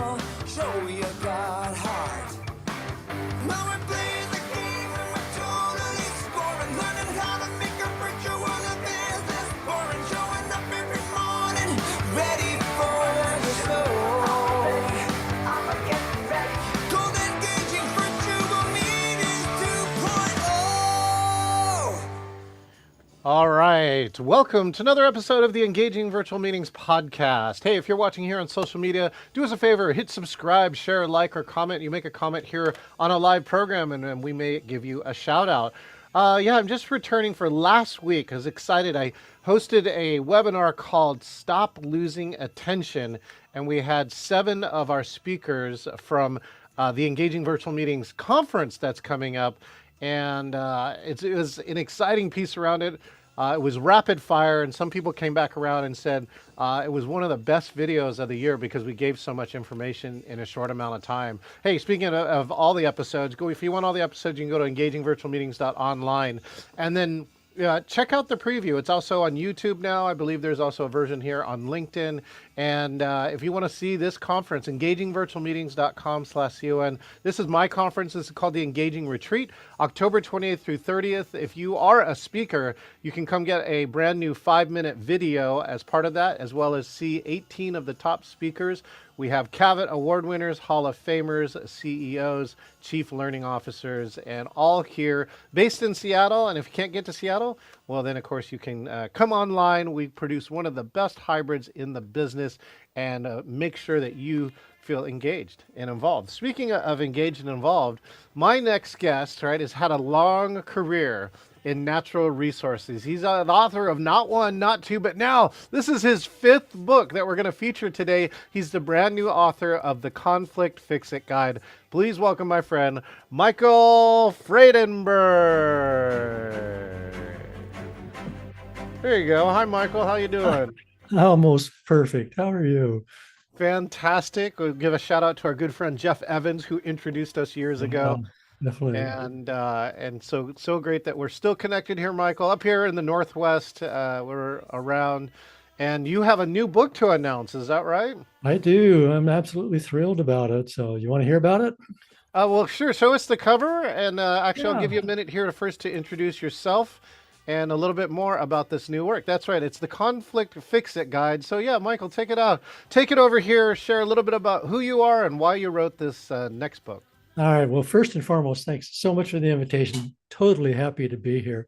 soul. Show you got heart. Now we play the game and we're totally scoring. Learning how to make a virtual a business boring. Showing up every morning, ready for the show. I'ma get ready. Cold engaging virtual meetings 2.0. All right. Welcome to another episode of the Engaging Virtual Meetings podcast. Hey, if you're watching here on social media, do us a favor, hit subscribe, share, like, or comment. You make a comment here on a live program, and we may give you a shout out. I'm just returning for last week. I was excited. I hosted a webinar called Stop Losing Attention, and we had 7 of our speakers from the Engaging Virtual Meetings conference that's coming up. And it was an exciting piece around it. It was rapid fire, and some people came back around and said it was one of the best videos of the year because we gave so much information in a short amount of time. Hey, speaking of all the episodes, if you want all the episodes, you can go to engagingvirtualmeetings.online, and then check out the preview. It's also on YouTube now. I believe there's also a version here on LinkedIn. And if you want to see this conference, engagingvirtualmeetings.com/CON. This is my conference. This is called the Engaging Retreat, October 28th through 30th. If you are a speaker, you can come get a brand new 5-minute video as part of that, as well as see 18 of the top speakers. We have Cavett Award winners, Hall of Famers, CEOs, Chief Learning Officers, and all here based in Seattle. And if you can't get to Seattle, well, then, of course, you can come online. We produce one of the best hybrids in the business and make sure that you feel engaged and involved. Speaking of engaged and involved, my next guest, right, has had a long career in natural resources. He's an author of not one, not two, but now this is his 5th book that we're going to feature today. He's the brand new author of the Conflict Fix-It Guide. Please welcome my friend, Michael Fraidenburg. There you go. Hi, Michael. How you doing? Almost perfect. How are you? Fantastic. We'll give a shout out to our good friend Jeff Evans, who introduced us years ago. Definitely. And so great that we're still connected here, Michael. Up here in the Northwest, we're around, and you have a new book to announce. Is that right? I do. I'm absolutely thrilled about it. So you want to hear about it? Well, sure. Show us the cover, and actually, I'll give you a minute here to introduce yourself and a little bit more about this new work. That's right. It's the Conflict Fix-It Guide. So yeah, Michael, take it out. Take it over here. Share a little bit about who you are and why you wrote this next book. All right. Well, first and foremost, thanks so much for the invitation. Totally happy to be here.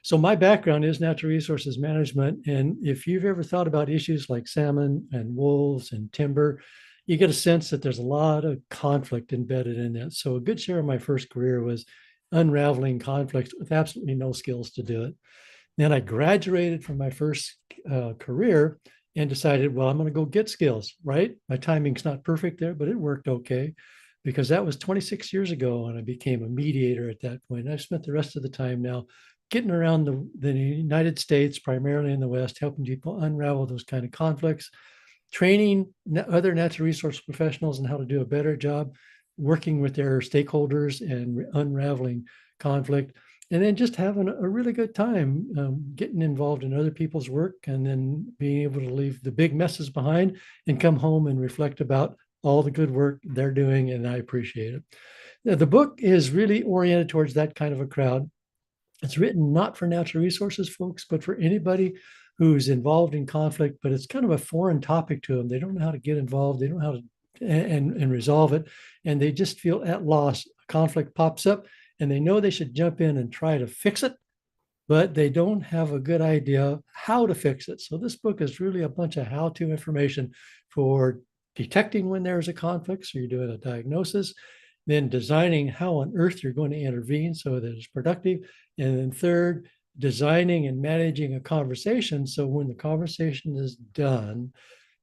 So my background is natural resources management. And if you've ever thought about issues like salmon and wolves and timber, you get a sense that there's a lot of conflict embedded in that. So a good share of my first career was unraveling conflicts with absolutely no skills to do it. Then I graduated from my first career and decided, well, I'm going to go get skills, right? My timing's not perfect there, but it worked okay because that was 26 years ago and I became a mediator at that point. I've spent the rest of the time now getting around the United States, primarily in the West, helping people unravel those kind of conflicts, training other natural resource professionals on how to do a better job working with their stakeholders and unraveling conflict, and then just having a really good time getting involved in other people's work and then being able to leave the big messes behind and come home and reflect about all the good work they're doing, and I appreciate it. Now, the book is really oriented towards that kind of a crowd. It's written not for natural resources folks, but for anybody who's involved in conflict, but it's kind of a foreign topic to them. They don't know how to get involved. They don't know how to and resolve it. And they just feel at loss. A conflict pops up and they know they should jump in and try to fix it, but they don't have a good idea how to fix it. So this book is really a bunch of how-to information for detecting when there's a conflict. So you're doing a diagnosis, then designing how on earth you're going to intervene so that it's productive. And then third, designing and managing a conversation. So when the conversation is done,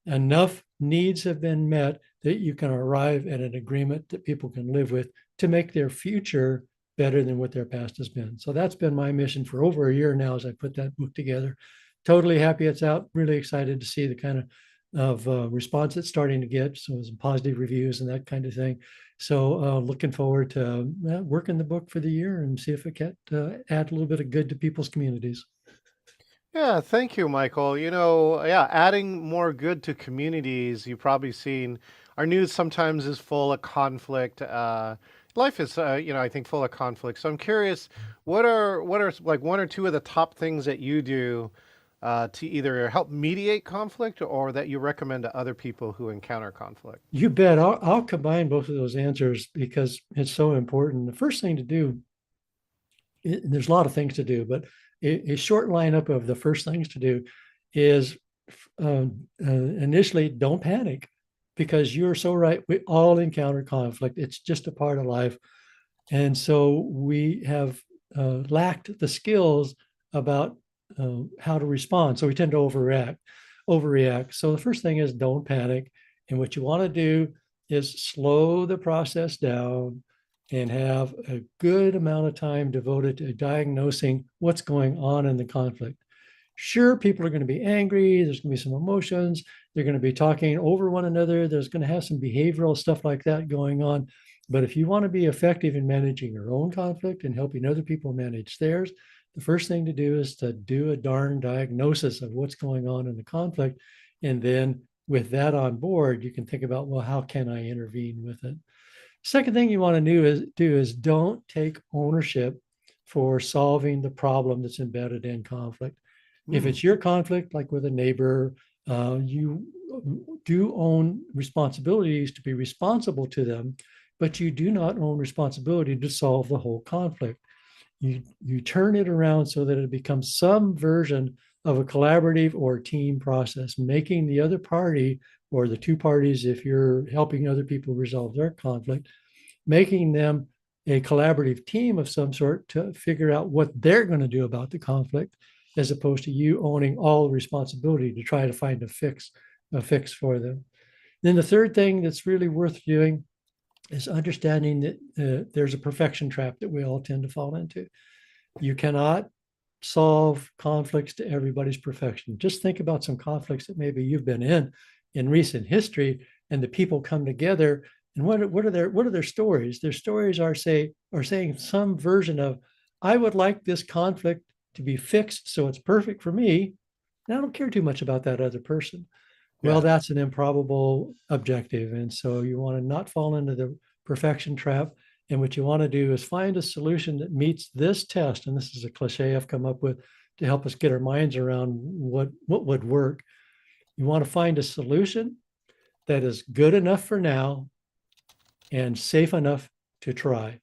enough needs have been met that you can arrive at an agreement that people can live with to make their future better than what their past has been. So that's been my mission for over a year now as I put that book together. Totally happy it's out. Really excited to see the kind of response it's starting to get. So some positive reviews and that kind of thing. So looking forward to working the book for the year and see if it can add a little bit of good to people's communities. Yeah, thank you, Michael. Adding more good to communities, you've probably seen our news sometimes is full of conflict. Life is, I think full of conflict. So I'm curious, what are like one or two of the top things that you do to either help mediate conflict or that you recommend to other people who encounter conflict? You bet. I'll combine both of those answers because it's so important. The first thing to do, there's a lot of things to do, but a short lineup of the first things to do is initially don't panic because you're so right. We all encounter conflict. It's just a part of life. And so we have lacked the skills about how to respond. So we tend to overreact. So the first thing is don't panic. And what you want to do is slow the process down and have a good amount of time devoted to diagnosing what's going on in the conflict. Sure, people are going to be angry. There's going to be some emotions. They're going to be talking over one another. There's going to have some behavioral stuff like that going on. But if you want to be effective in managing your own conflict and helping other people manage theirs, the first thing to do is to do a darn diagnosis of what's going on in the conflict. And then with that on board, you can think about, well, how can I intervene with it? Second thing you want to do is don't take ownership for solving the problem that's embedded in conflict. If it's your conflict, like with a neighbor, you do own responsibilities to be responsible to them, but you do not own responsibility to solve the whole conflict. You turn it around so that it becomes some version of a collaborative or team process, making the other party or the two parties, if you're helping other people resolve their conflict, making them a collaborative team of some sort to figure out what they're going to do about the conflict, as opposed to you owning all the responsibility to try to find a fix for them. Then the third thing that's really worth doing is understanding that there's a perfection trap that we all tend to fall into. You cannot solve conflicts to everybody's perfection. Just think about some conflicts that maybe you've been in recent history, and the people come together. And what are their stories? Their stories are saying some version of, I would like this conflict to be fixed so it's perfect for me, and I don't care too much about that other person. Well, that's an improbable objective. And so you want to not fall into the perfection trap. And what you want to do is find a solution that meets this test. And this is a cliche I've come up with to help us get our minds around what would work. You want to find a solution that is good enough for now and safe enough to try.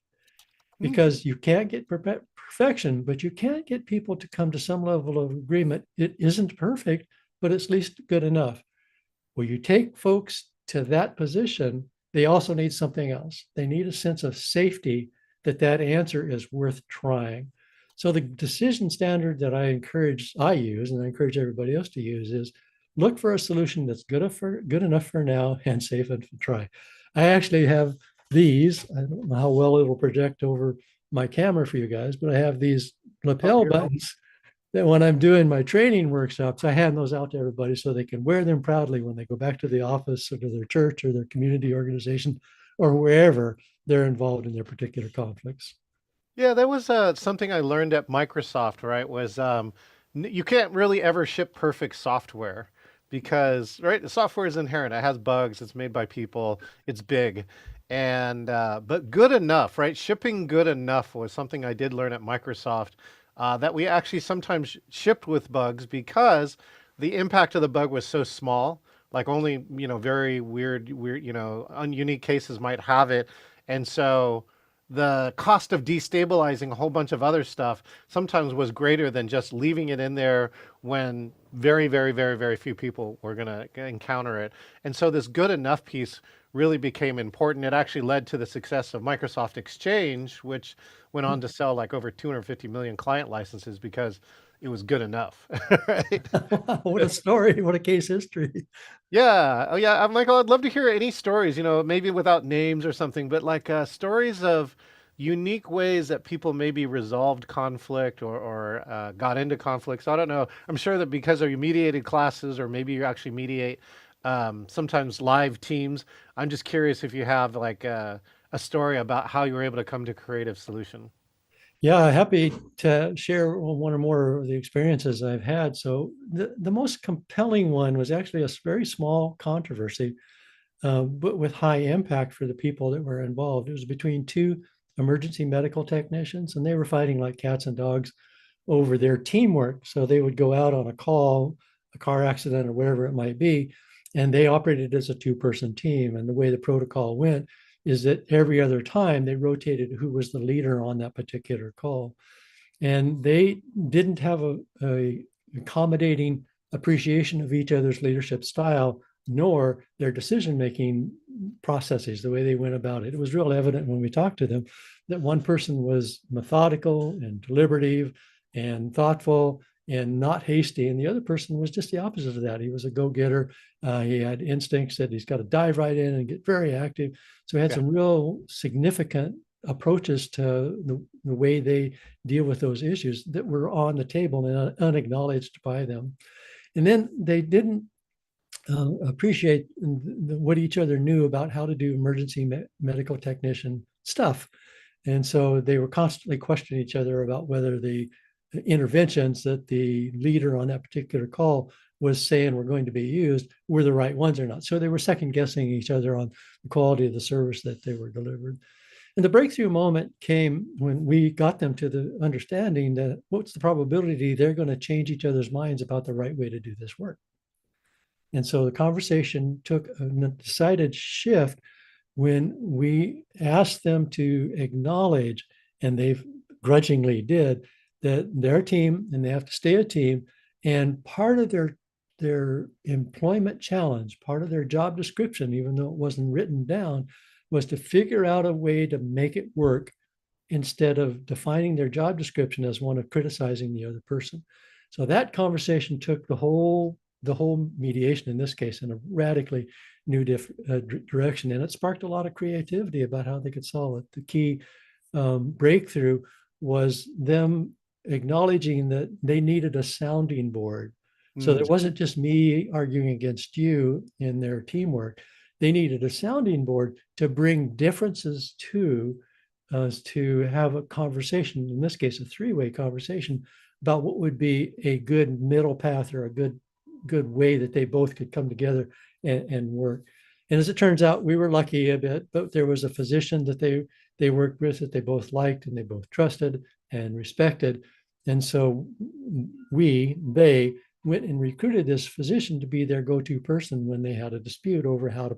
Because you can't get perfection, but you can't get people to come to some level of agreement. It isn't perfect, but it's at least good enough. Well, you take folks to that position, they also need something else. They need a sense of safety that answer is worth trying. So the decision standard that I use, and I encourage everybody else to use, is look for a solution that's good enough for now and safe enough to try. I actually have these. I don't know how well it'll project over my camera for you guys, but I have these lapel buttons that when I'm doing my training workshops, I hand those out to everybody so they can wear them proudly when they go back to the office or to their church or their community organization or wherever they're involved in their particular conflicts. Yeah, that was something I learned at Microsoft, right? Was you can't really ever ship perfect software because, right, the software is inherent. It has bugs. It's made by people. It's big. And but good enough, right? Shipping good enough was something I did learn at Microsoft, that we actually sometimes shipped with bugs because the impact of the bug was so small. Like only, very weird, unique cases might have it. And so the cost of destabilizing a whole bunch of other stuff sometimes was greater than just leaving it in there when very, very, very, very few people were going to encounter it. And so this good enough piece really became important. It actually led to the success of Microsoft Exchange, which went on to sell like over 250 million client licenses because it was good enough. Right? Wow, what a story. What a case history. Yeah. Oh, yeah. Michael, I'd love to hear any stories, maybe without names or something, but like stories of unique ways that people maybe resolved conflict or got into conflicts. I don't know. I'm sure that because of your mediated classes or maybe you actually mediate sometimes live teams. I'm just curious if you have like a story about how you were able to come to a creative solution. Yeah, happy to share one or more of the experiences I've had. So the most compelling one was actually a very small controversy. but with high impact for the people that were involved. It was between two emergency medical technicians, and they were fighting like cats and dogs over their teamwork. So they would go out on a call, a car accident, or whatever it might be, and they operated as a two-person team. And the way the protocol went is that every other time they rotated who was the leader on that particular call. And they didn't have a accommodating appreciation of each other's leadership style, nor their decision-making processes, the way they went about it. It was real evident when we talked to them that one person was methodical and deliberative and thoughtful and not hasty, and the other person was just the opposite of that. He was a go-getter. He had instincts that he's got to dive right in and get very active. So he had some real significant approaches to the way they deal with those issues that were on the table and unacknowledged by them. And then they didn't appreciate what each other knew about how to do emergency medical technician stuff. And so they were constantly questioning each other about whether the interventions that the leader on that particular call was saying were going to be used were the right ones or not. So they were second guessing each other on the quality of the service that they were delivered. And the breakthrough moment came when we got them to the understanding that what's the probability they're going to change each other's minds about the right way to do this work. And so the conversation took a decided shift when we asked them to acknowledge, and they grudgingly did, that they're a team and they have to stay a team. And part of their employment challenge, part of their job description, even though it wasn't written down, was to figure out a way to make it work instead of defining their job description as one of criticizing the other person. So that conversation took the whole mediation in this case in a radically new direction, and it sparked a lot of creativity about how they could solve it. The key breakthrough was them acknowledging that they needed a sounding board. So there wasn't just me arguing against you in their teamwork. They needed a sounding board to bring differences to have a conversation, in this case, a three-way conversation about what would be a good middle path or a good way that they both could come together and work. And as it turns out, we were lucky a bit, but there was a physician that they worked with that they both liked and they both trusted and respected. And so they went and recruited this physician to be their go-to person when they had a dispute over how to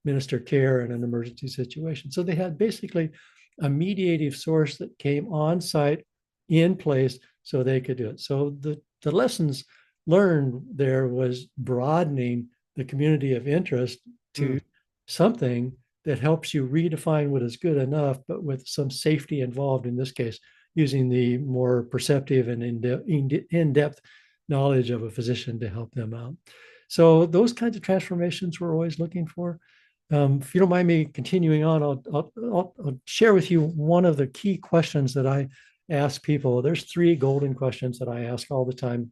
administer care in an emergency situation. So they had basically a mediative source that came on site in place so they could do it. So the lessons learned there was broadening the community of interest to something that helps you redefine what is good enough, but with some safety involved, in this case, using the more perceptive and in-depth knowledge of a physician to help them out. So those kinds of transformations we're always looking for. If you don't mind me continuing on, I'll share with you one of the key questions that I ask people. There's 3 golden questions that I ask all the time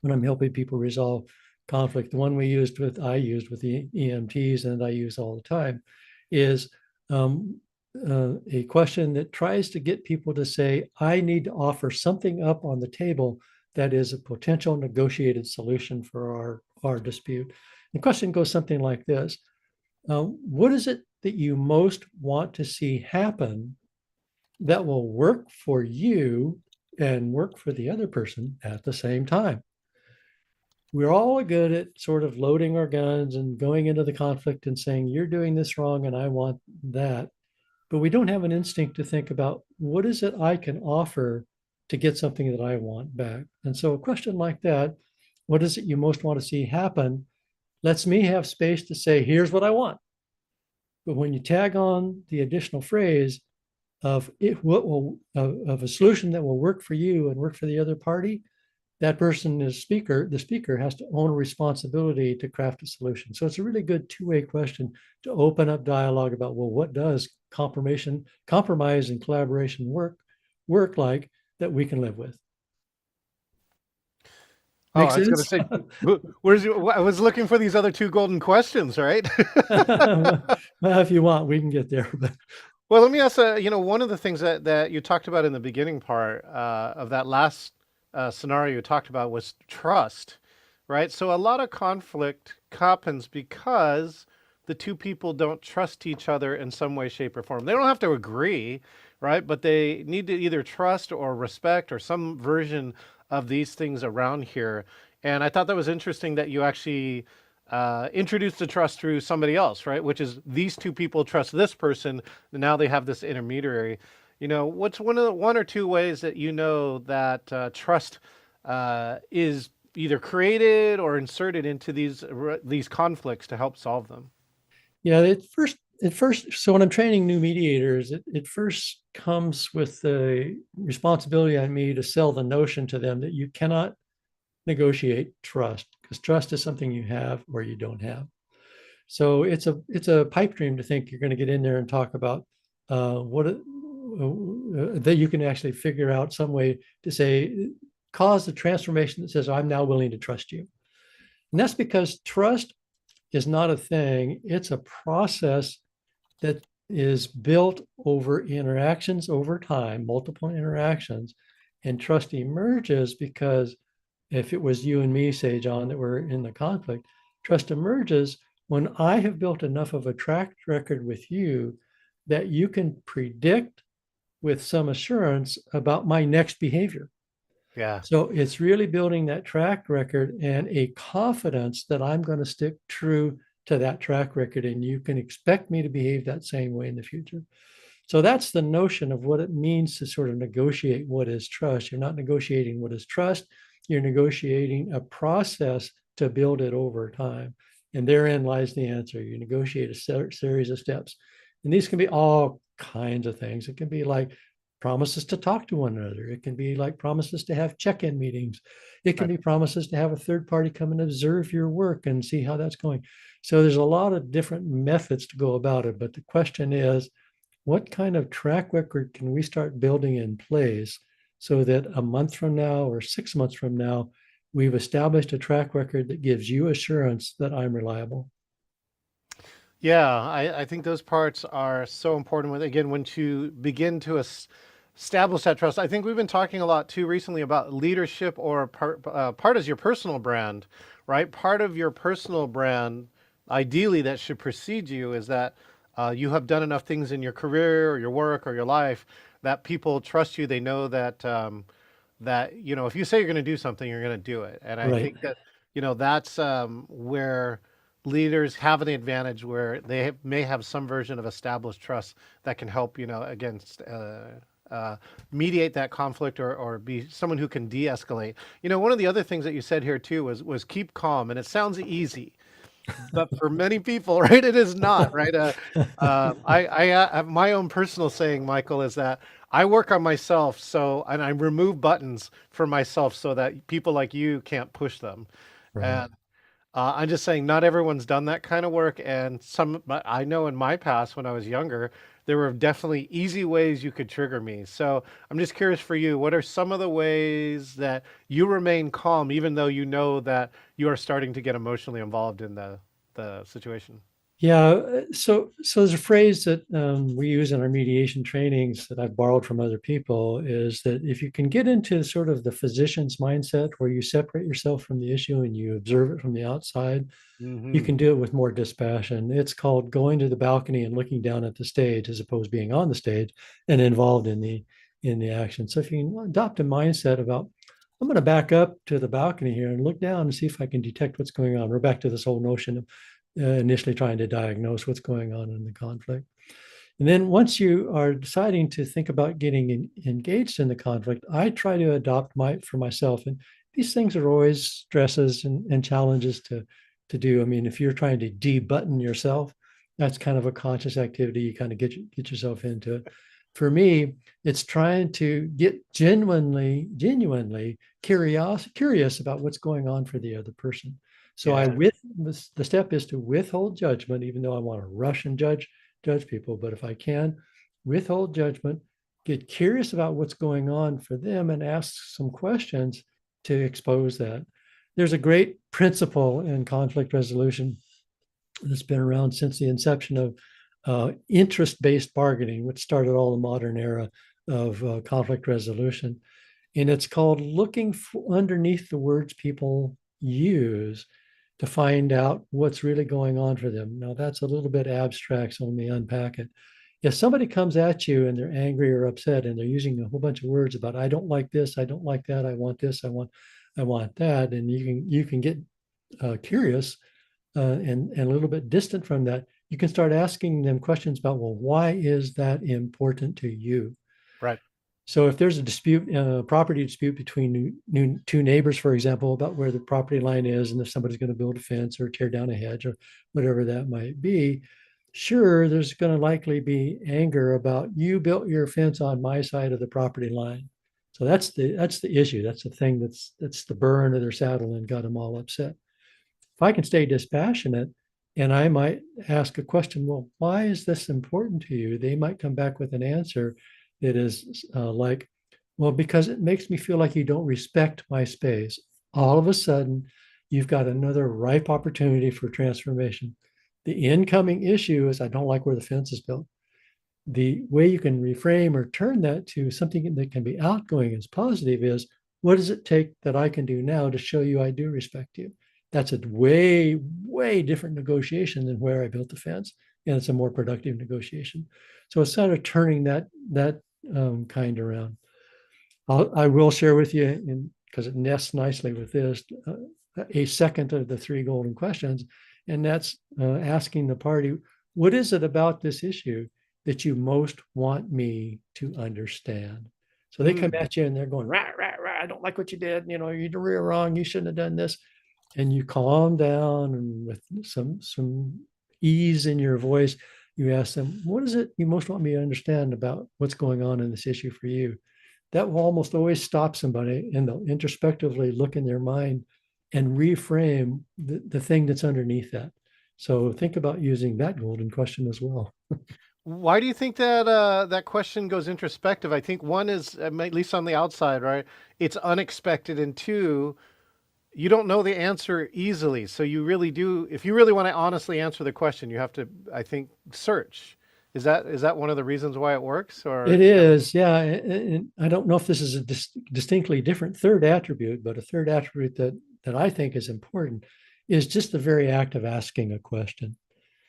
when I'm helping people resolve conflict. The one I used with the EMTs and I use all the time is a question that tries to get people to say, I need to offer something up on the table that is a potential negotiated solution for our dispute. The question goes something like this. What is it that you most want to see happen that will work for you and work for the other person at the same time? We're all good at sort of loading our guns and going into the conflict and saying, you're doing this wrong and I want that. But we don't have an instinct to think about what is it I can offer to get something that I want back. And so a question like that, what is it you most want to see happen, lets me have space to say, here's what I want. But when you tag on the additional phrase of of a solution that will work for you and work for the other party, that person is the speaker has to own a responsibility to craft a solution. So it's a really good two-way question to open up dialogue about, well, what does compromise and collaboration work like that we can live with? I was going to say, I was looking for these other 2 golden questions, right? Well, if you want, we can get there. But well, let me ask, one of the things that you talked about in the beginning part of that last scenario you talked about was trust, right? So a lot of conflict happens because the two people don't trust each other in some way, shape, or form. They don't have to agree, right? But they need to either trust or respect or some version of these things around here. And I thought that was interesting that you actually introduced the trust through somebody else, right? Which is these two people trust this person, and now they have this intermediary. What's one or two ways that that trust is either created or inserted into these conflicts to help solve them? Yeah, at first, so when I'm training new mediators, it first comes with the responsibility on me to sell the notion to them that you cannot negotiate trust, because trust is something you have or you don't have. So it's a pipe dream to think you're going to get in there and talk about that you can actually figure out some way to say, cause the transformation that says, I'm now willing to trust you. And that's because trust is not a thing, it's a process that is built over interactions over time, multiple interactions. And trust emerges because if it was you and me, say, John, that were in the conflict, trust emerges when I have built enough of a track record with you that you can predict with some assurance about my next behavior. Yeah. So it's really building that track record and a confidence that I'm going to stick true to that track record, and you can expect me to behave that same way in the future. So that's the notion of what it means to sort of negotiate what is trust. You're not negotiating what is trust, you're negotiating a process to build it over time. And therein lies the answer. You negotiate a series of steps. And these can be all kinds of things. It can be like promises to talk to one another. It can be like promises to have check-in meetings. It can Right. be promises to have a third party come and observe your work and see how that's going. So there's a lot of different methods to go about it. But the question is, what kind of track record can we start building in place so that a month from now or 6 months from now, we've established a track record that gives you assurance that I'm reliable? Yeah, I think those parts are so important. Again, when you begin to establish that trust, I think we've been talking a lot too recently about leadership or part as your personal brand, right? Part of your personal brand, ideally, that should precede you is that you have done enough things in your career or your work or your life that people trust you. They know that if you say you're going to do something, you're going to do it. And I Right. think that that's where leaders have an advantage, where they may have some version of established trust that can help against mediate that conflict, or be someone who can de-escalate. One of the other things that you said here too was keep calm, and it sounds easy, but for many people, right, it is not, right. I have my own personal saying, Michael, is that I work on myself, and I remove buttons for myself so that people like you can't push them. Right. And I'm just saying, not everyone's done that kind of work. And but I know in my past, when I was younger, there were definitely easy ways you could trigger me. So I'm just curious for you, what are some of the ways that you remain calm, even though you know that you are starting to get emotionally involved in the situation? Yeah. So there's a phrase that we use in our mediation trainings that I've borrowed from other people, is that if you can get into sort of the physician's mindset where you separate yourself from the issue and you observe it from the outside, you Hmm. can do it with more dispassion. It's called going to the balcony and looking down at the stage, as opposed to being on the stage and involved in the action. So if you can adopt a mindset about, I'm going to back up to the balcony here and look down and see if I can detect what's going on. We're back to this whole notion of initially trying to diagnose what's going on in the conflict. And then once you are deciding to think about getting engaged in the conflict, I try to adopt for myself. And these things are always stresses and challenges to do. I mean, if you're trying to debutton yourself, that's kind of a conscious activity. You kind of get yourself into it. For me, it's trying to get genuinely curious about what's going on for the other person. So Yeah. the step is to withhold judgment, even though I want to rush and judge people. But if I can, withhold judgment, get curious about what's going on for them, and ask some questions to expose that. There's a great principle in conflict resolution that's been around since the inception of interest-based bargaining, which started all the modern era of conflict resolution. And it's called looking underneath the words people use to find out what's really going on for them. Now, that's a little bit abstract, so let me unpack it. If somebody comes at you and they're angry or upset and they're using a whole bunch of words about I don't like this, I don't like that, I want this, I want that, and you can get curious and a little bit distant from that. You can start asking them questions about, well, why is that important to you? Right. So if there's a dispute, property dispute between two neighbors, for example, about where the property line is, and if somebody's going to build a fence or tear down a hedge or whatever that might be, sure, there's going to likely be anger about you built your fence on my side of the property line. So that's the issue. That's the thing that's the burr under their saddle and got them all upset. If I can stay dispassionate and I might ask a question, well, why is this important to you? They might come back with an answer that is like, well, because it makes me feel like you don't respect my space. All of a sudden, you've got another ripe opportunity for transformation. The incoming issue is I don't like where the fence is built. The way you can reframe or turn that to something that can be outgoing as positive is what does it take that I can do now to show you I do respect you? That's a way different negotiation than where I built the fence, and it's a more productive negotiation. So it's sort of turning that kind around. I will share with you, because it nests nicely with this, a second of the three golden questions, and that's asking the party, what is it about this issue that you most want me to understand? So they come at you and they're going, rah, rah, rah, I don't like what you did. You know, you're wrong. You shouldn't have done this. And you calm down and with some ease in your voice, you ask them, what is it you most want me to understand about what's going on in this issue for you? That will almost always stop somebody and they'll introspectively look in their mind and reframe the thing that's underneath that. So think about using that golden question as well. Why do you think that that question goes introspective? I think one is, at least on the outside, right? It's unexpected, and two, you don't know the answer easily. So you really do, if you really want to honestly answer the question, you have to, I think, search. Is that one of the reasons why it works? Or It is, yeah. And I don't know if this is a distinctly different third attribute, but a third attribute that I think is important is just the very act of asking a question.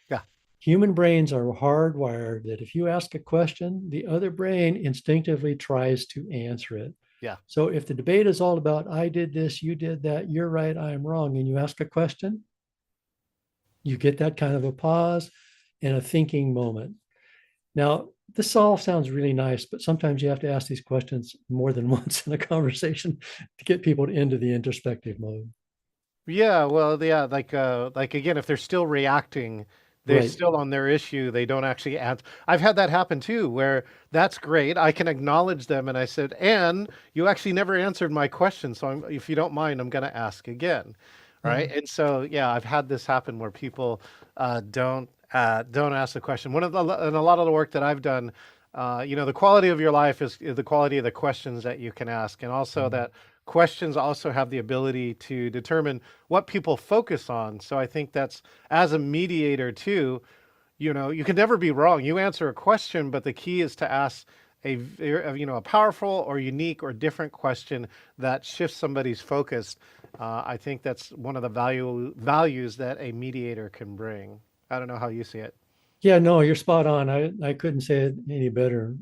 yeah, Human brains are hardwired that if you ask a question, the other brain instinctively tries to answer it. yeah. So if the debate is all about, I did this, you did that, you're right, I'm wrong, and you ask a question, you get that kind of a pause and a thinking moment. Now, this all sounds really nice, but sometimes you have to ask these questions more than once in a conversation to get people into the introspective mode. Yeah, well, yeah, like again, if they're still reacting, they're Right. still on their issue. They don't actually answer. I've had that happen too, where that's great. I can acknowledge them, and I said, "And you actually never answered my question, so if you don't mind, I'm going to ask again." Right? Mhm. And so, yeah, I've had this happen where people don't ask the question. One of the and a lot of the work that I've done, the quality of your life is the quality of the questions that you can ask, and also Mhm. that questions also have the ability to determine what people focus on. So I think that's, as a mediator too, you can never be wrong. You answer a question, but the key is to ask a powerful or unique or different question that shifts somebody's focus. I think that's one of the values that a mediator can bring. I don't know how you see it. Yeah, no, you're spot on. I couldn't say it any better.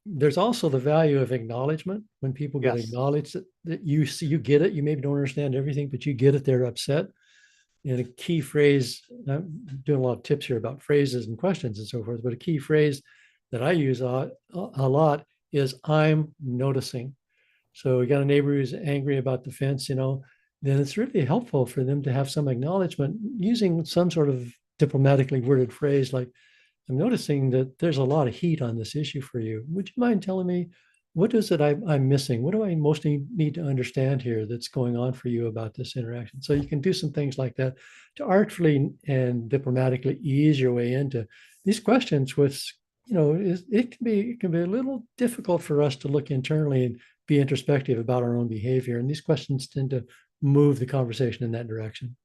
There's also the value of acknowledgement when people get Yes. acknowledged that you see, you get it. You maybe don't understand everything, but you get it. They're upset. And a key phrase, I'm doing a lot of tips here about phrases and questions and so forth, but a key phrase that I use a lot is I'm noticing. So we got a neighbor who's angry about the fence, then it's really helpful for them to have some acknowledgement using some sort of diplomatically worded phrase like, I'm noticing that there's a lot of heat on this issue for you. Would you mind telling me what is it I'm missing? What do I mostly need to understand here that's going on for you about this interaction? So you can do some things like that to artfully and diplomatically ease your way into these questions, which it can be a little difficult for us to look internally and be introspective about our own behavior. And these questions tend to move the conversation in that direction.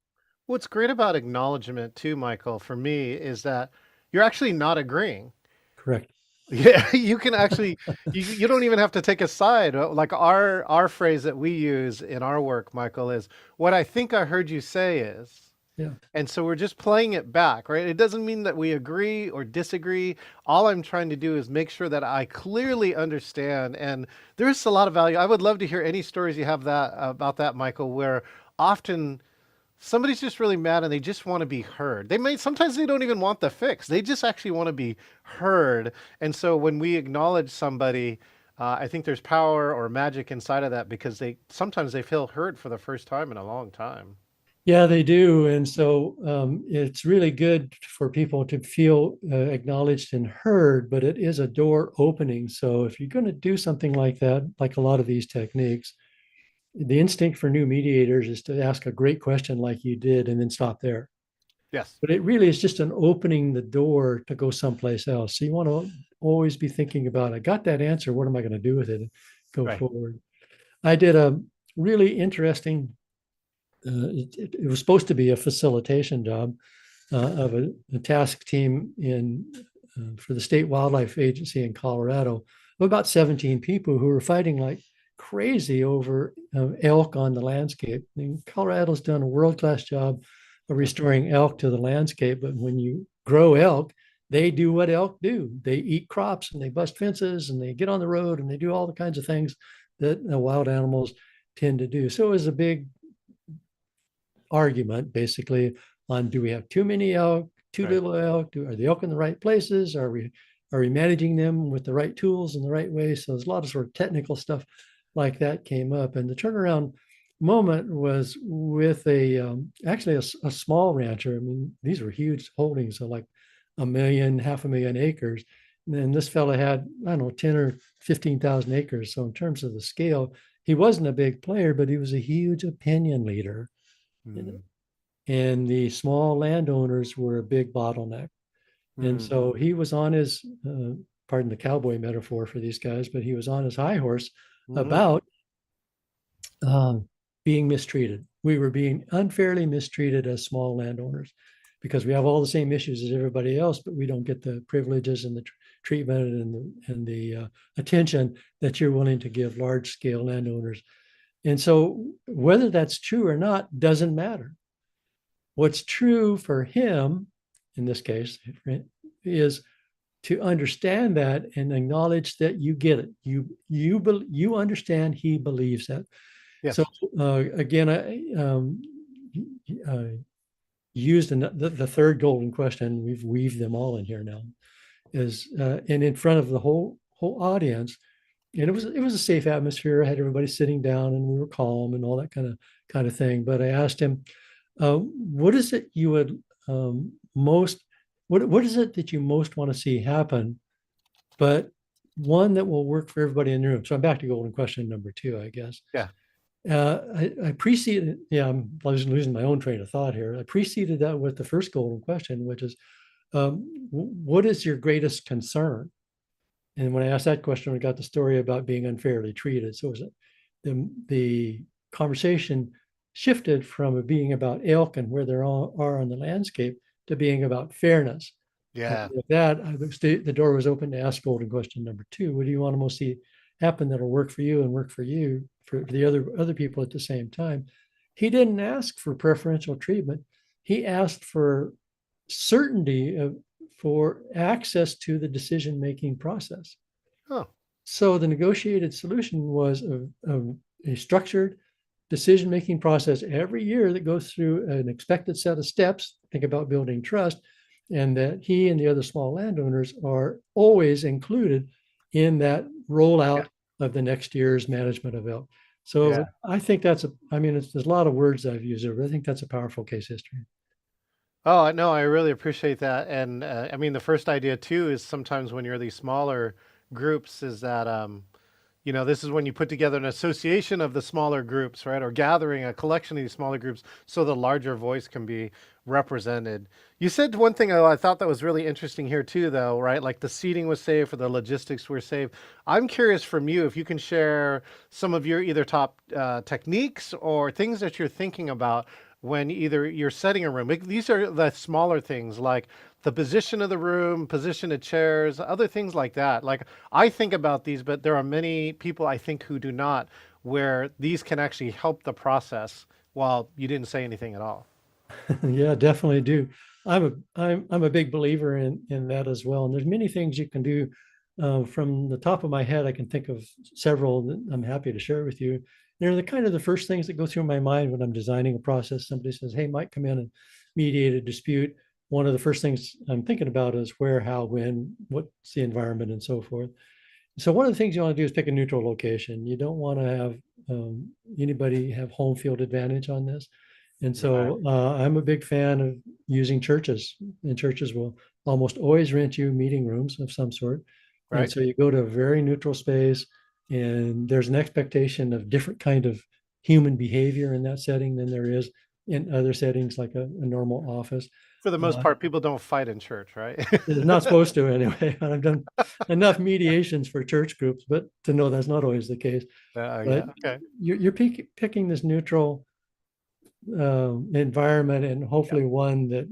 What's great about acknowledgement too, Michael, for me, is that you're actually not agreeing. Correct. Yeah, you can actually you don't even have to take a side. Like our phrase that we use in our work, Michael, is what I think I heard you say is. Yeah. And so we're just playing it back, right? It doesn't mean that we agree or disagree. All I'm trying to do is make sure that I clearly understand. And there's a lot of value. I would love to hear any stories you have that about that, Michael, where often somebody's just really mad and they just want to be heard. They may sometimes they don't even want the fix. They just actually want to be heard. And so when we acknowledge somebody, I think there's power or magic inside of that because they sometimes they feel heard for the first time in a long time. Yeah, they do. And so it's really good for people to feel acknowledged and heard, but it is a door opening. So if you're going to do something like that, like a lot of these techniques, the instinct for new mediators is to ask a great question like you did and then stop there. Yes. But it really is just an opening the door to go someplace else. So you want to always be thinking about, I got that answer. What am I going to do with it? And go Right. forward. I did a really interesting, it was supposed to be a facilitation job of a task team for the State Wildlife Agency in Colorado of about 17 people who were fighting like crazy over elk on the landscape. And Colorado's done a world-class job of restoring elk to the landscape, but when you grow elk, they do what elk do. They eat crops and they bust fences and they get on the road and they do all the kinds of things that wild animals tend to do. So it was a big argument basically on, do we have too many elk, too Right. little elk? Are the elk in the right places? Are we managing them with the right tools in the right way? So there's a lot of sort of technical stuff like that came up. And the turnaround moment was with actually a small rancher. I mean, these were huge holdings, so like 1 million, 500,000 acres. And then this fellow had, I don't know, 10 or 15,000 acres. So in terms of the scale, he wasn't a big player, but he was a huge opinion leader. Mm. And the small landowners were a big bottleneck. And Mm. so he was on his, pardon the cowboy metaphor for these guys, but he was on his high horse Mhm. about um, being mistreated. We were being unfairly mistreated as small landowners because we have all the same issues as everybody else, but we don't get the privileges and the treatment and the attention that you're willing to give large scale landowners. And so whether that's true or not doesn't matter. What's true for him, in this case, is to understand that and acknowledge that you get it. You understand he believes that. So Yes. again, I uh, used the third golden question. We've weaved them all in here now. Is and in front of the whole audience, and it was a safe atmosphere. I had everybody sitting down, and we were calm and all that kind of thing. But I asked him, what is it you would most what is it that you most want to see happen, but one that will work for everybody in the room? So I'm back to golden question number two, I guess. Yeah. I preceded, yeah, I'm losing my own train of thought here. I preceded that with the first golden question, which is, what is your greatest concern? And when I asked that question, we got the story about being unfairly treated. So it was the conversation shifted from it being about elk and where they are on the landscape to being about fairness. And Yeah. with that, the door was open to ask golden question number two. What do you want to most see happen that'll work for you and work for you for the other people at the same time? He didn't ask for preferential treatment. He asked for certainty for access to the decision-making process. Oh. So the negotiated solution was a structured decision-making process every year that goes through an expected set of steps. Think about building trust, and that he and the other small landowners are always included in that rollout Yeah. of the next year's management of elk. Yeah. So I think I mean, there's a lot of words I've used there, but I think that's a powerful case history. Oh, no, I really appreciate that. And I mean, the first idea too is sometimes when you're these smaller groups, is that this is when you put together an association of the smaller groups, right? Or gathering a collection of these smaller groups so the larger voice can be represented. You said one thing I thought that was really interesting here too, though, right? Like the seating was safe or the logistics were safe. I'm curious from you if you can share some of your either top techniques or things that you're thinking about when either you're setting a room. These are the smaller things like the position of the room, position of chairs, other things like that. Like I think about these, but there are many people I think who do not, where these can actually help the process while you didn't say anything at all. Yeah, definitely do. I'm a big believer in that as well. And there's many things you can do. From the top of my head, I can think of several that I'm happy to share with you. They're the kind of the first things that go through my mind when I'm designing a process. Somebody says, "Hey, Mike, come in and mediate a dispute." One of the first things I'm thinking about is where, how, when, what's the environment, and so forth. So one of the things you want to do is pick a neutral location. You don't want to have anybody have home field advantage on this. And Right. so I'm a big fan of using churches, and churches will almost always rent you meeting rooms of some sort. And Right. so you go to a very neutral space, and there's an expectation of different kind of human behavior in that setting than there is in other settings like a normal office. For the most Uh, part, people don't fight in church, right? they're not supposed to anyway. And I've done enough mediations for church groups, but to know that's not always the case. Yeah. But Okay. you're picking this neutral environment, and Yeah. hopefully one that,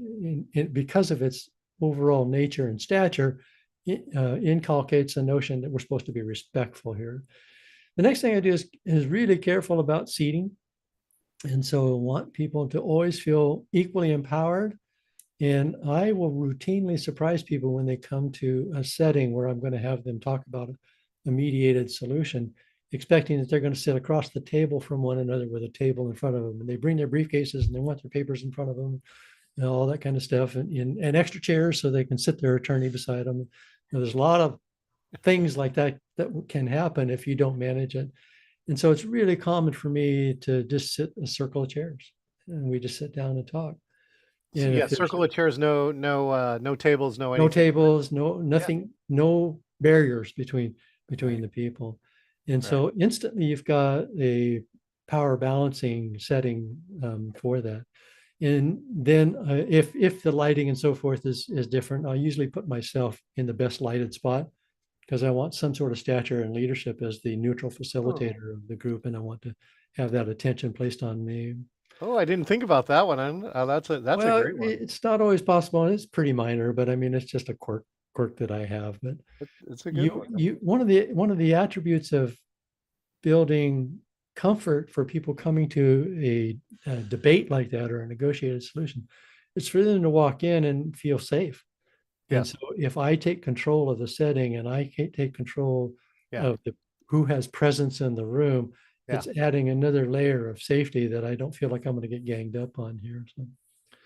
because of its overall nature and stature, inculcates a notion that we're supposed to be respectful here. The next thing I do is really careful about seating. And so I want people to always feel equally empowered. And I will routinely surprise people when they come to a setting where I'm going to have them talk about a mediated solution, expecting that they're going to sit across the table from one another with a table in front of them. And they bring their briefcases and they want their papers in front of them, and all that kind of stuff, and extra chairs so they can sit their attorney beside them. There's a lot of things like that that can happen if you don't manage it. And so it's really common for me to just sit in a circle of chairs and we just sit down and talk. So And yeah, if there's circle of chairs, no tables, no no anything. tables, no Yeah. nothing, no barriers between Right. the people. And Right. so instantly you've got a power balancing setting for that. And then if the lighting and so forth is different, I'll usually put myself in the best lighted spot because I want some sort of stature and leadership as the neutral Oh. facilitator of the group, and I want to have that attention placed on me. Oh, I didn't think about that one. That's a Well, great one. it's not always possible, and it's pretty minor, but I mean, it's just a quirk that I have. But It's a good one. you one of the attributes of building comfort for people coming to a debate like that or a negotiated solution is for them to walk in and feel safe. And Yes. so if I take control of the setting and I take control Yeah. of the who has presence in the room, Yeah. it's adding another layer of safety that I don't feel like I'm going to get ganged up on here. So.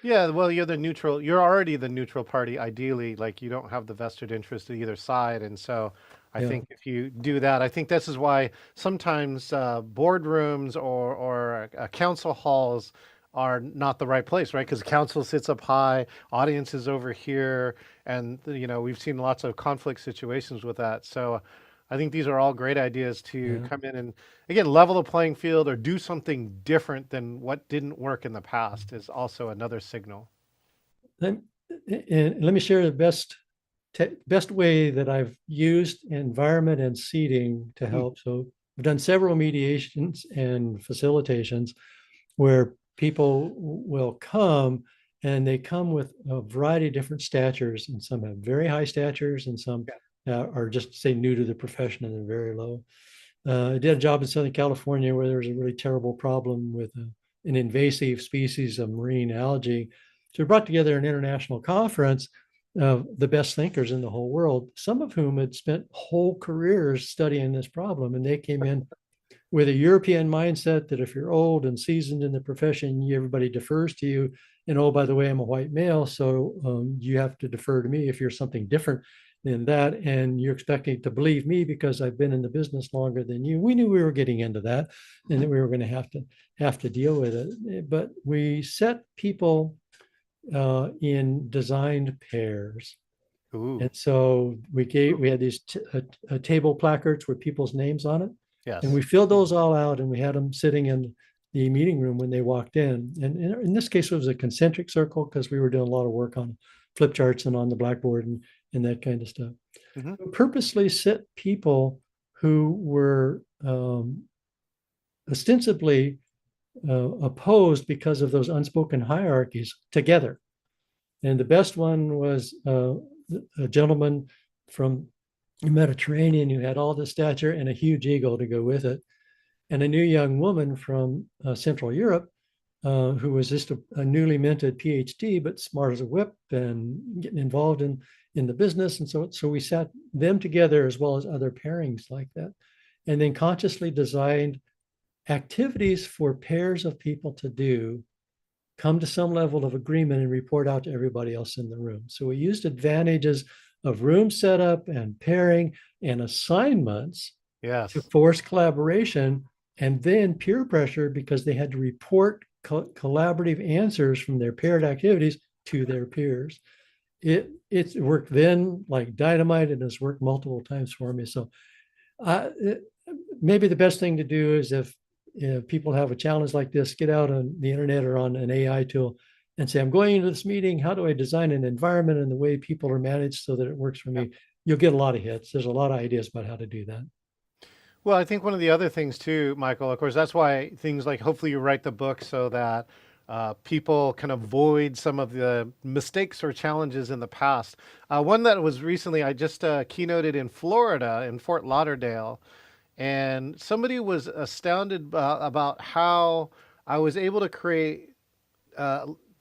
Yeah, well, you're the neutral. You're already the neutral party, ideally. Like you don't have the vested interest of either side, and so I Yeah. think if you do that, I think this is why sometimes boardrooms or council halls are not the right place, right? Because council sits up high, audience is over here, and we've seen lots of conflict situations with that. So I think these are all great ideas to Yeah. come in and again level the playing field or do something different than what didn't work in the past is also another signal. Let, and let me share the best way that I've used environment and seating to Mhm. help. So I've done several mediations and facilitations where people will come, and they come with a variety of different statures, and some have very high statures and some Yeah. are just say new to the profession and they're very low. I did a job in Southern California where there was a really terrible problem with an invasive species of marine algae. So we brought together an international conference of the best thinkers in the whole world, some of whom had spent whole careers studying this problem. And they came in with a European mindset that if you're old and seasoned in the profession, everybody defers to you. And oh, by the way, I'm a white male, so you have to defer to me if you're something different than that. And you're expecting to believe me because I've been in the business longer than you. We knew we were getting into that, and that we were going to have to deal with it. But we set people in designed pairs. Ooh, And so ooh, we had these table placards with people's names on it, and we yes. filled those all out, and we had them sitting in the meeting room when they walked in. And in this case, it was a concentric circle because we were doing a lot of work on flip charts and on the blackboard and that kind of stuff. Hmm. We purposely set people who were ostensibly opposed because of those unspoken hierarchies together. And the best one was a gentleman from the Mediterranean who had all the stature and a huge ego to go with it, and a new young woman from Central Europe who was just a newly minted PhD, but smart as a whip and getting involved in the business. And so we sat them together as well as other pairings like that, and then consciously designed activities for pairs of people to do, come to some level of agreement, and report out to everybody else in the room. So we used advantages of room setup and pairing and assignments Yes. to force collaboration, and then peer pressure because they had to report collaborative answers from their paired activities to their peers. It worked then like dynamite, and has worked multiple times for me. So maybe the best thing to do is if people have a challenge like this, get out on the internet or on an AI tool and say, I'm going into this meeting. How do I design an environment and the way people are managed so that it works for me? You'll get a lot of hits. There's a lot of ideas about how to do that. Well, I think one of the other things too, Michael, of course, that's why things like hopefully you write the book so that people can avoid some of the mistakes or challenges in the past. One that was recently, I just keynoted in Florida, in Fort Lauderdale, and somebody was astounded about how I was able to create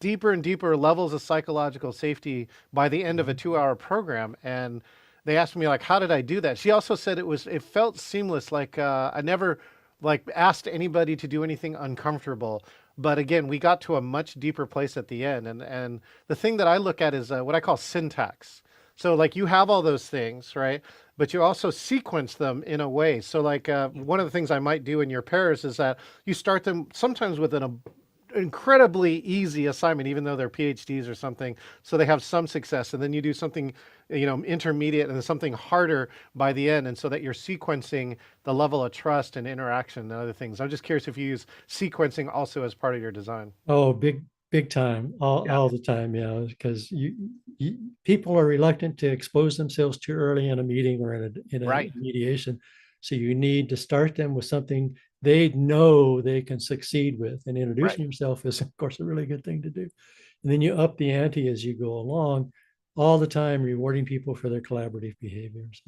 deeper and deeper levels of psychological safety by the end of a 2-hour program. And they asked me, like, how did I do that? She also said it felt seamless. Like I never like asked anybody to do anything uncomfortable. But again, we got to a much deeper place at the end. And the thing that I look at is what I call syntax. So like you have all those things, right? But you also sequence them in a way. So like one of the things I might do in your pairs is that you start them sometimes with an incredibly easy assignment, even though they're PhDs or something, so they have some success. And then you do something, intermediate, and then something harder by the end. And so that you're sequencing the level of trust and interaction and other things. I'm just curious if you use sequencing also as part of your design. Oh, big time, all the time, because people are reluctant to expose themselves too early in a meeting or in a Right. mediation. So you need to start them with something they know they can succeed with. And introducing yourself is, of course, a really good thing to do. And then you up the ante as you go along, all the time rewarding people for their collaborative behaviors.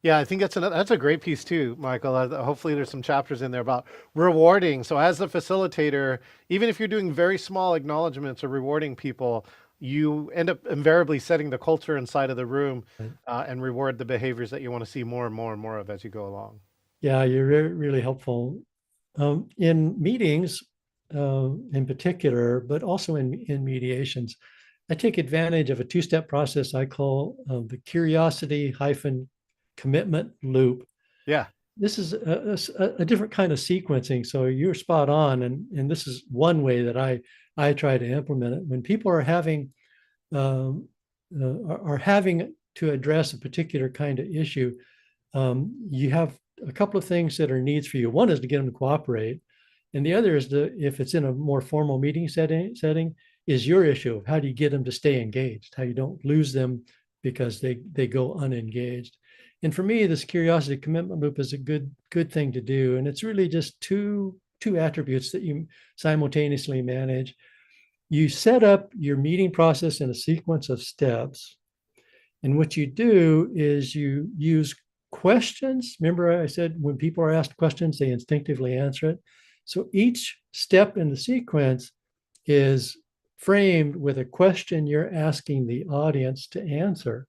Yeah, I think that's a great piece too, Michael. Hopefully there's some chapters in there about rewarding. So as the facilitator, even if you're doing very small acknowledgments or rewarding people, you end up invariably setting the culture inside of the room and reward the behaviors that you want to see more and more and more of as you go along. Yeah, you're really helpful in meetings in particular, but also in mediations. I take advantage of a two-step process I call the curiosity hyphen commitment loop. Yeah. This is a different kind of sequencing. So you're spot on. And this is one way that I try to implement it. When people are having to address a particular kind of issue, you have a couple of things that are needs for you. One is to get them to cooperate. And the other is if it's in a more formal meeting setting, is your issue of how do you get them to stay engaged, how you don't lose them because they go unengaged. And for me, this curiosity commitment loop is a good thing to do. And it's really just two attributes that you simultaneously manage. You set up your meeting process in a sequence of steps. And what you do is you use questions. Remember, I said when people are asked questions, they instinctively answer it. So each step in the sequence is framed with a question you're asking the audience to answer.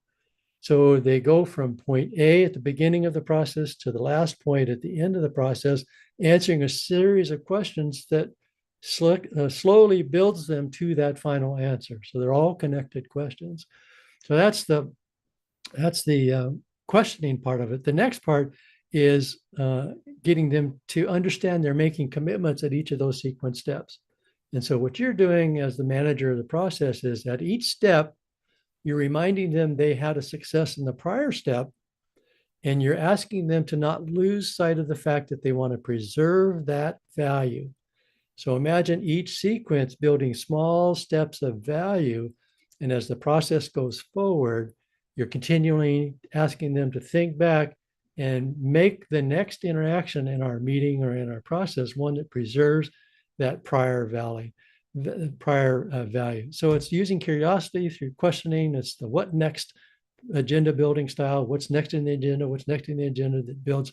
So they go from point A at the beginning of the process to the last point at the end of the process, answering a series of questions that slowly builds them to that final answer. So they're all connected questions. So that's the questioning part of it. The next part is getting them to understand they're making commitments at each of those sequence steps. And so what you're doing as the manager of the process is at each step, you're reminding them they had a success in the prior step, and you're asking them to not lose sight of the fact that they want to preserve that value. So imagine each sequence building small steps of value. And as the process goes forward, you're continually asking them to think back and make the next interaction in our meeting or in our process one that preserves that prior value. prior value. So it's using curiosity through questioning. It's the what next agenda building style. What's next in the agenda? What's next in the agenda that builds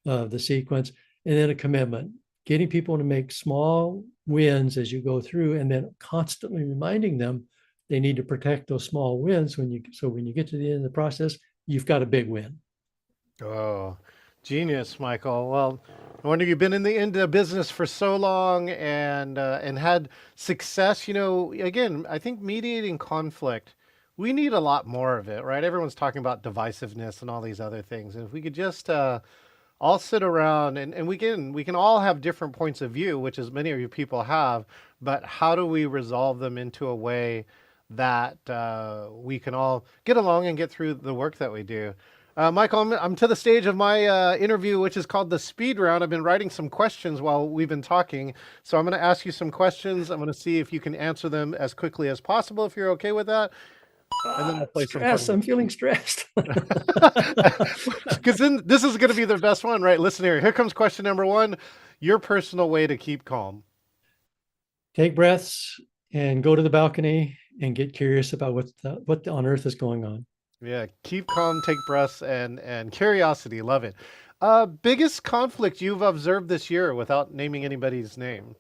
the sequence, and then a commitment. Getting people to make small wins as you go through, and then constantly reminding them they need to protect those small wins when you get to the end of the process, you've got a big win. Oh, genius, Michael. Well, I wonder you've been in the business for so long and had success. Again, I think mediating conflict, we need a lot more of it, right? Everyone's talking about divisiveness and all these other things, and if we could just all sit around and we can all have different points of view, which is many of you people have, but how do we resolve them into a way that we can all get along and get through the work that we do? Michael, I'm to the stage of my interview, which is called the speed round. I've been writing some questions while we've been talking. So I'm going to ask you some questions. I'm going to see if you can answer them as quickly as possible, if you're okay with that. And then I'll play some Stress. fun. I'm feeling stressed. Because then this is going to be the best one, right? Listen here. Here comes question number one. Your personal way to keep calm. Take breaths and go to the balcony and get curious about what on earth is going on. Yeah, keep calm, take breaths, and curiosity. Love it. Biggest conflict you've observed this year without naming anybody's name?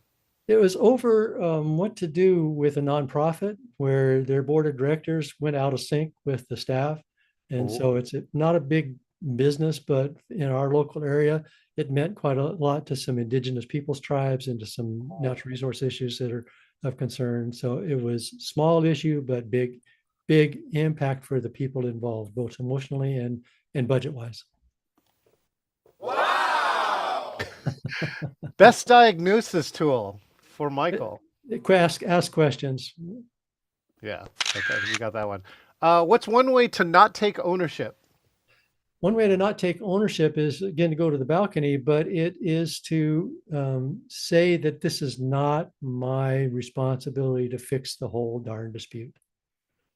It was over what to do with a nonprofit where their board of directors went out of sync with the staff. And so it's not a big business, but in our local area, it meant quite a lot to some indigenous peoples tribes and to some natural resource issues that are of concern. So it was small issue, but big impact for the people involved, both emotionally and budget wise. Wow! Best diagnosis tool for Michael. Ask questions. Yeah, okay, you got that one. What's one way to not take ownership? One way to not take ownership is, again, to go to the balcony, but it is to say that this is not my responsibility to fix the whole darn dispute.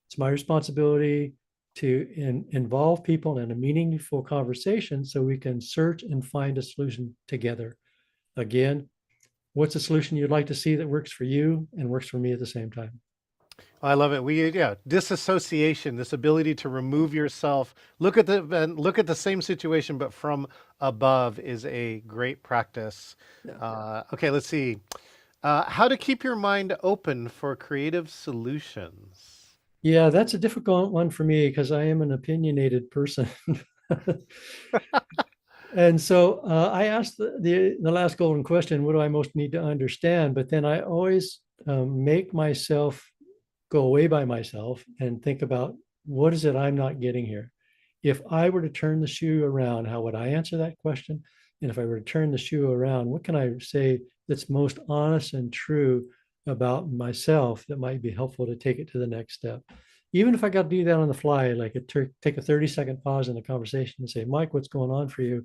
It's my responsibility to involve people in a meaningful conversation so we can search and find a solution together. Again, what's a solution you'd like to see that works for you and works for me at the same time? I love it. Disassociation, this ability to remove yourself, look at the same situation, but from above is a great practice. Okay, let's see. How to keep your mind open for creative solutions. Yeah, that's a difficult one for me because I am an opinionated person. And so I asked the last golden question, what do I most need to understand? But then I always make myself go away by myself and think about what is it I'm not getting here? If I were to turn the shoe around, how would I answer that question? And if I were to turn the shoe around, what can I say that's most honest and true about myself that might be helpful to take it to the next step? Even if I got to do that on the fly, like take a 30-second pause in the conversation and say, Mike, what's going on for you?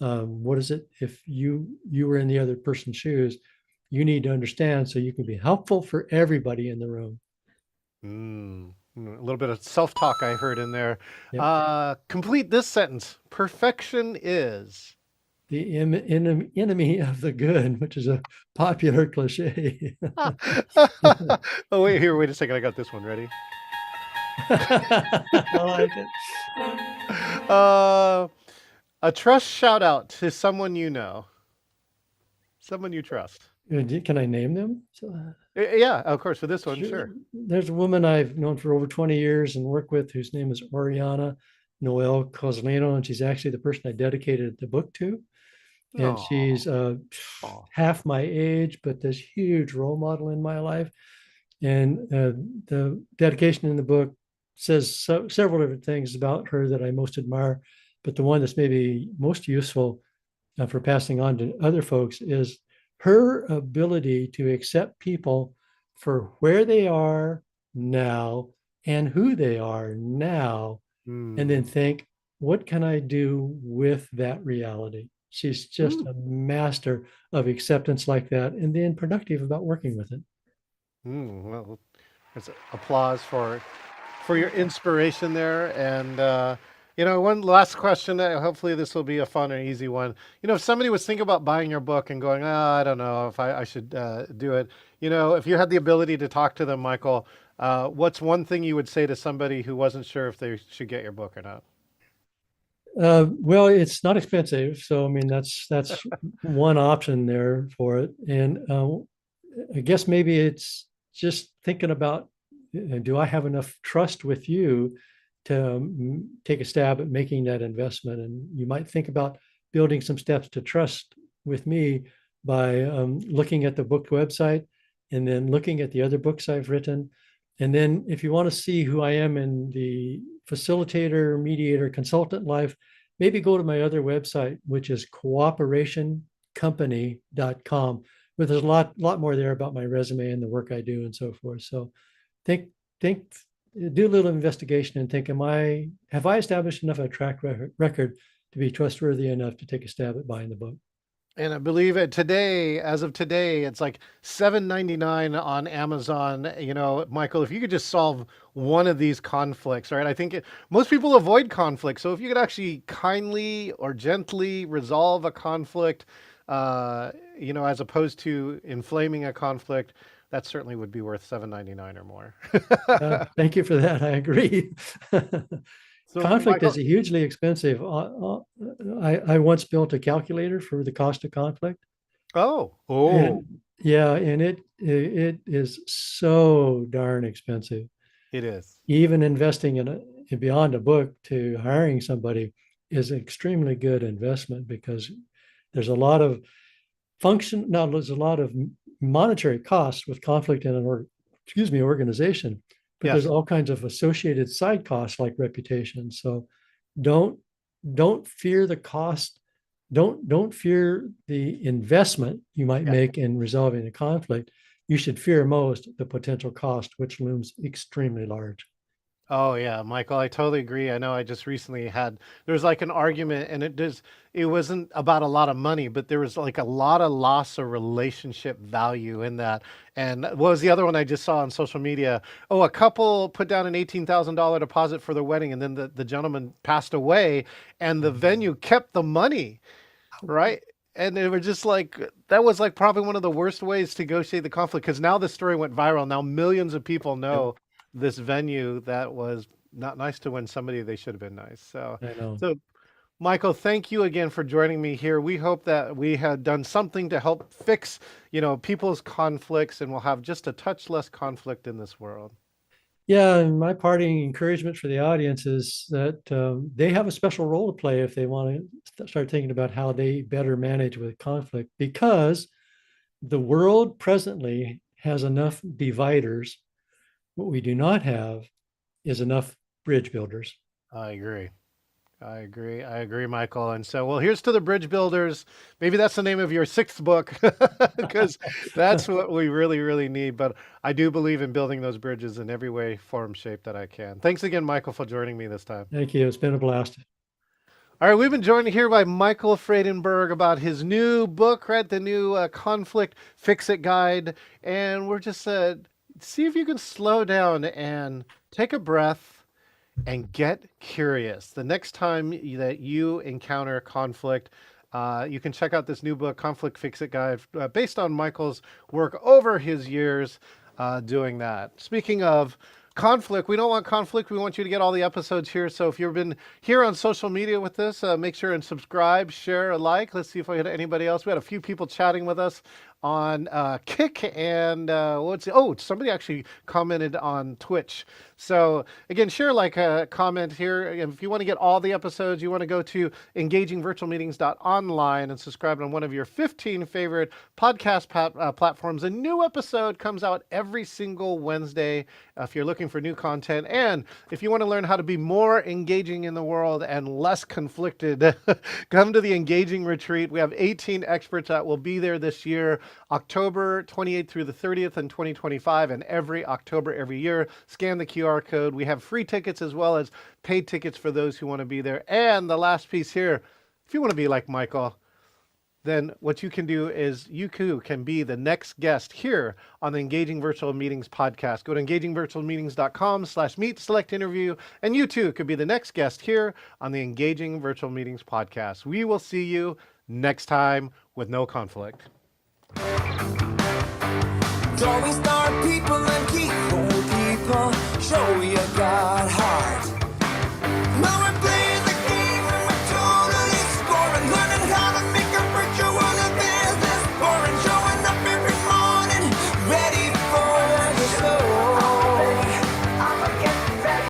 What is it? If you were in the other person's shoes, you need to understand so you can be helpful for everybody in the room. A little bit of self-talk I heard in there. Yep. Complete this sentence. Perfection is the enemy of the good, which is a popular cliche. Oh, wait a second. I got this one ready. I like it. A trust shout out to someone you know, someone you trust. Can I name them? Yeah, of course. For this one, sure. There's a woman I've known for over 20 years and worked with whose name is Oriana Noel Coslino, and she's actually the person I dedicated the book to. And she's half my age, but this huge role model in my life. And the dedication in the book says several different things about her that I most admire. But the one that's maybe most useful for passing on to other folks is her ability to accept people for where they are now and who they are now, and then think, what can I do with that reality? She's just a master of acceptance like that, and then productive about working with it. Well, it's applause for your inspiration there. And one last question. Hopefully this will be a fun and easy one. If somebody was thinking about buying your book and going, I don't know if I should do it, if you had the ability to talk to them, Michael, what's one thing you would say to somebody who wasn't sure if they should get your book or not? Well, it's not expensive, so I mean that's one option there for it. And I guess maybe it's just thinking about, do I have enough trust with you to take a stab at making that investment? And you might think about building some steps to trust with me by looking at the book website and then looking at the other books I've written. And then if you want to see who I am in the facilitator, mediator, consultant life, maybe go to my other website, which is cooperationcompany.com, where there's a lot more there about my resume and the work I do and so forth. So think, do a little investigation and think, have I established enough of a track record to be trustworthy enough to take a stab at buying the book? And I believe as of today, it's like $7.99 on Amazon. Michael, if you could just solve one of these conflicts, right? I think most people avoid conflict. So if you could actually kindly or gently resolve a conflict, as opposed to inflaming a conflict, that certainly would be worth $7.99 or more. Thank you for that. I agree. So, Conflict Michael, is hugely expensive. I once built a calculator for the cost of conflict. oh, And yeah, and it is so darn expensive. it is. Even investing in beyond a book to hiring somebody is an extremely good investment, because there's a lot of there's a lot of monetary costs with conflict in an organization, but there's Yes. all kinds of associated side costs like reputation. So don't fear the cost. Don't fear the investment you might Yeah. make in resolving a conflict. You should fear most the potential cost, which looms extremely large. Oh yeah, Michael, I totally agree. I know I just recently there was like an argument, and it wasn't about a lot of money, but there was like a lot of loss of relationship value in that. And what was the other one I just saw on social media? Oh, a couple put down an $18,000 deposit for their wedding, and then the gentleman passed away, and the venue kept the money, right? And they were just like, that was like probably one of the worst ways to negotiate the conflict, because now the story went viral. Now millions of people know this venue that was not nice to when somebody they should have been nice. So, I know. so Michael, thank you again for joining me here. We hope that we had done something to help fix, people's conflicts, and we'll have just a touch less conflict in this world. Yeah, and my parting encouragement for the audience is that they have a special role to play if they want to start thinking about how they better manage with conflict, because the world presently has enough dividers. What we do not have is enough bridge builders. I agree. I agree. I agree, Michael. And so, well, here's to the bridge builders. Maybe that's the name of your sixth book, because that's what we really, really need. But I do believe in building those bridges in every way, form, shape that I can. Thanks again, Michael, for joining me this time. Thank you. It's been a blast. All right, we've been joined here by Michael Fraidenburg about his new book, right? The new Conflict Fix-It Guide. And we're just see if you can slow down and take a breath and get curious. The next time that you encounter conflict, you can check out this new book, Conflict Fix-It Guide, based on Michael's work over his years doing that. Speaking of conflict, we don't want conflict. We want you to get all the episodes here. So if you've been here on social media with this, make sure and subscribe, share, like. Let's see if we had anybody else. We had a few people chatting with us on Kick, and somebody actually commented on Twitch. So again, share, like, comment here. If you want to get all the episodes, you want to go to engagingvirtualmeetings.online and subscribe on one of your 15 favorite podcast platforms. A new episode comes out every single Wednesday if you're looking for new content. And if you want to learn how to be more engaging in the world and less conflicted, come to the Engaging Retreat. We have 18 experts that will be there this year, October 28th through the 30th in 2025, and every October every year. Scan the QR code. We have free tickets as well as paid tickets for those who want to be there. And the last piece here, if you want to be like Michael, then what you can do is you too can be the next guest here on the Engaging Virtual Meetings podcast. Go to engagingvirtualmeetings.com/meet, select interview, and you too could be the next guest here on the Engaging Virtual Meetings podcast. We will see you next time with no conflict. Drawing star people and keyhole people. Show you got heart.